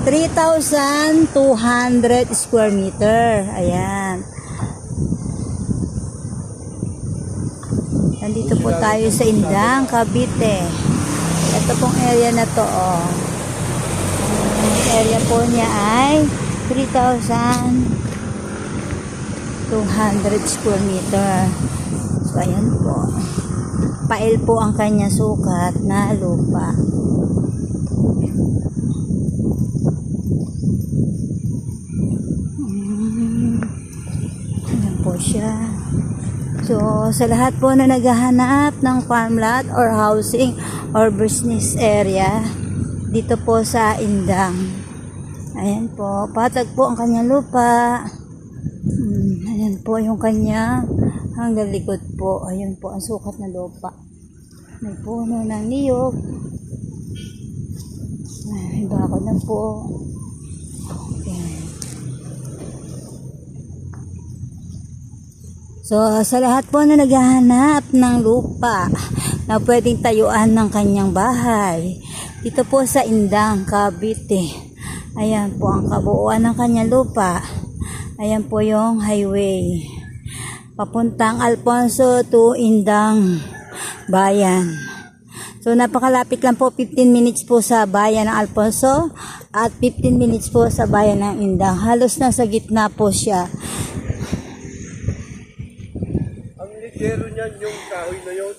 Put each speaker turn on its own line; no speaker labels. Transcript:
3,200 square meter. Ayan. Nandito po tayo sa Indang, Cavite. Ito pong area na to, oh. Ang area po niya ay 3,200 square meter. So, ayan po. Pail po ang kanya sukat na lupa. Ayan po siya. So, sa lahat po na naghahanap ng farmland or housing or business area, dito po sa Indang. Ayan po, patag po ang kanyang lupa. Ayan po yung kanya hanggang likod po. Ayan po ang sukat na lupa. May puno ng niyog. May bakod na po. Ayan. So, sa lahat po na naghahanap ng lupa na pwedeng tayuan ng kanyang bahay, dito po sa Indang, Cavite. Ayan po ang kabuuan ng kanyang lupa. Ayan po yung highway. Papuntang Alfonso to Indang Bayan. So, napakalapit lang po, 15 minutes po sa bayan ng Alfonso at 15 minutes po sa bayan ng Indang. Halos nasa gitna po siya.
Ang ligero niyan yung kahoy na yun.